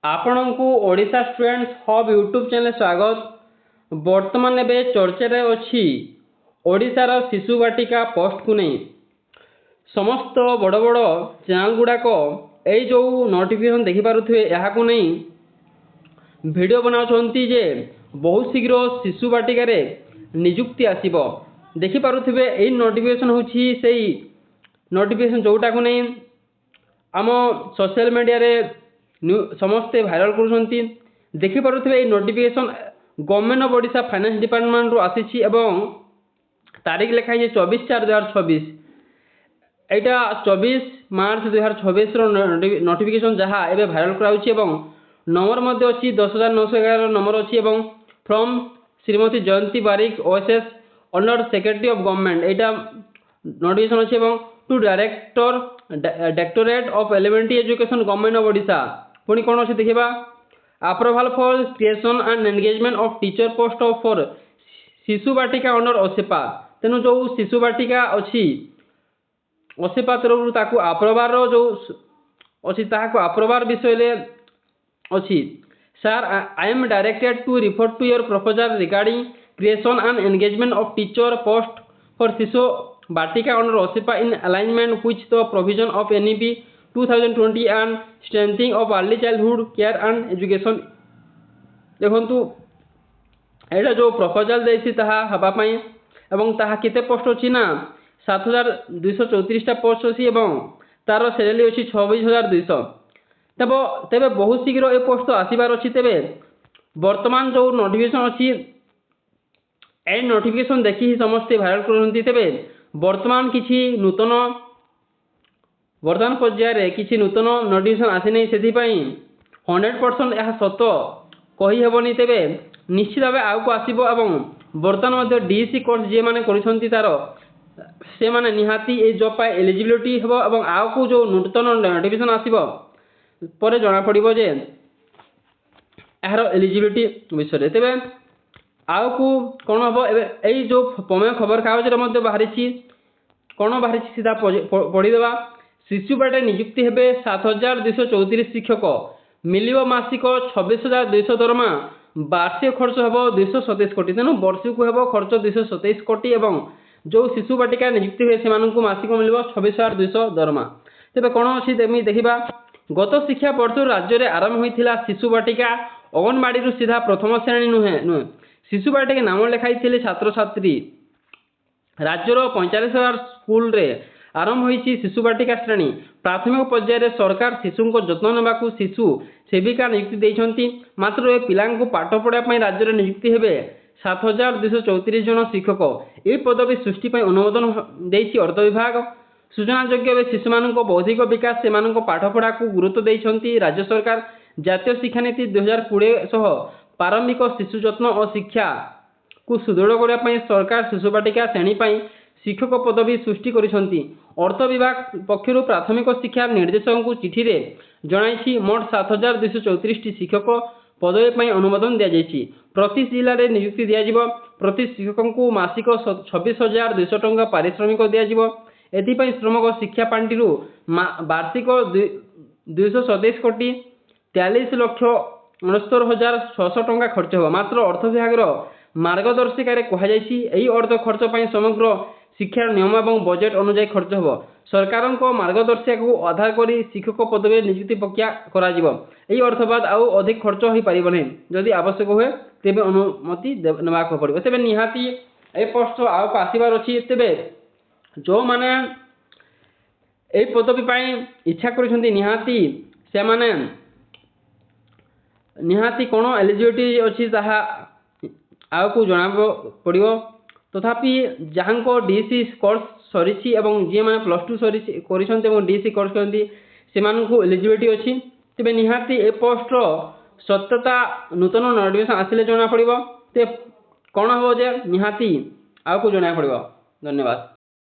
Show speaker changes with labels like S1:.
S1: आपणଙ୍କୁ Odisha students hub YouTube channel स्वागत। वर्तमान एवं चर्चा अच्छी ओडिशार शिशु बाटिका पोस्ट को नहीं समस्त बड़ बड़ चैनल गुड़ाक यही जो नोटिफिकेशन देखिपे यहाँ नहीं वीडियो बनाऊँच जे बहुत शीघ्र शिशु बाटिकार निजुक्ति आसब देखिपे यही नोटिफिकेशन हूँ से नोटिफिकेशन जोटा को नहीं आम सोशल मीडिया रे समस्ते भाइराल करुँच देखिपे notification government of Odisha finance department रु आसी एवं तारीख लिखाई 24/4/2026 एटा 24 मार्च 2026 नोटिफिकेशन जहाँ एवं भाइराल कराऊँच नंबर मध्य अच्छी 10,911 नंबर अच्छी from Shrimati Jayanti Barik OSS under secretary of government एटा नोटिफिकेशन अच्छी to directorate of elementary education government of Odisha पुणी कौन अच्छे देखा approval for creation and engagement of teacher post of for Shishu Vatika under OSEPA तेणु जो शिशु बाटिका अच्छी ओसेपा तरफ ताकू अप्रूवार जो अच्छी अप्रूवार विषय अच्छी sir I am directed to refer to your proposal regarding creation and engagement of teacher post for Shishu Vatika under OSEPA in alignment which the provision of NEP 2020 and strengthening of early childhood care and education देखु यहाँ जो proposal देती हाँपाई केते post अच्छी ना 7,234 post अच्छी तार salary अच्छी 26,200 तेबे बहुत शीघ्र ये पोस्ट आसबार अच्छी तेबे वर्तमान जो नोटिफिकेशन अच्छी ए नोटिफिकेशन देखी समस्ते भाइराल कर वर्तमान किसी नूतन वर्तमान पर्यायर किसी नूतन नोटिफिकेशन आसी नहीं से 100% यह सत कही हेबनी तेबे निश्चित भाव आगू आसब बर्तमान डीसी कोर्स जी मैंने तार से माने निहाती ए जॉब पाए एलिजिबिलिटी हेबो एवं आगू जो नूतन नोटिफिकेशन आसब पर जना पड़ो जे यार एलिजिबिलिटी विषय तेबे आगू कौन हम यही जो प्रमेय खबर कागज बाहरी कौन बाहरी सीधा पढ़ीदेवा शिशु बाटे नियुक्ति हेबे 7,234 शिक्षक मिलिव मासिक 26,200 दरमा वार्षिक खर्च हम 227 कोटी तेणु वर्षक हेब खर्च 227 कोटी एवं जो शिशु बाटिका नियुक्ति हुए से मासिक मिल 26,200 दरमा तेज कौन अच्छी देखा गत शिक्षा वर्ष राज्य में आरंभ होता शिशु बाटिका अंगनवाड़ी सीधा प्रथम श्रेणी नुहे शिशु बाटिका नाम लिखाई छात्र छात्री राज्यर 45,000 स्कूल रे आरंभ होती शिशु बाटिका श्रेणी प्राथमिक पर्यायर सरकार शिशु को जत्न नेबाक शिशु सेविका नियुक्ति देइछंती मात्र ए पिला पाठ पढ़ाई राज्य में नियुक्ति हेबे 7,234 जन शिक्षक यह पदवी सृष्टि अनुमोदन देइछि अर्थ विभाग सूचना योग्य शिशु मान बौद्धिक विकास से पाठपढ़ा को गुरुत्व देइछंती राज्य सरकार जातीय शिक्षा नीति 2020 सह प्रारंभिक शिशु जत्न और शिक्षा को सुदृढ़ करने सरकार शिशु बाटिका श्रेणी शिक्षक पदवी सृष्टि करिसंती अर्थ विभाग पक्षर प्राथमिक शिक्षा निर्देशक को चिठी रे जणाई मोट 7,234 शिक्षक पदवी अनुमोदन दि जाइए प्रति जिले में नियुक्ति दिज्व प्रति शिक्षक को मासिक 26,200 टंका पारिश्रमिक दिज्व एथि श्रमिक शिक्षा पांठि वार्षिक 227 कोटी 43,69,600 टंका खर्च हो मात्र अर्थ विभाग मार्गदर्शिकार कहुई अर्थ खर्च समग्र शिक्षा नियम और बजेट अनुजाई खर्च हो सरकार मार्गदर्शिका को आधार कर शिक्षक पदवी नियुक्ति प्रक्रिया यही अर्थ बाद आउ अधिक खर्च हो पारे जदि आवश्यक हुए तेज अनुमति नाक पड़ो तेज निहाती ए पोस्ट आगे आसबार अच्छी तेरे जो मैंने यही पदवी इच्छा कर निहाती से माने निहाती कौन एलिजिबिलिटी अच्छी आगू जना पड़ो तथापि जहाँ डीसी कोर्स सरी जी मैंने +2 सरी डीसी कोर्स करती से एलिजिबिलिटी अच्छी तेज निहाती ए पोस्ट सत्यता नूतन नोटिफिकेशन आसिले जना पड़ो ते कौन हम जे निहाती आगू जना पड़ो। धन्यवाद।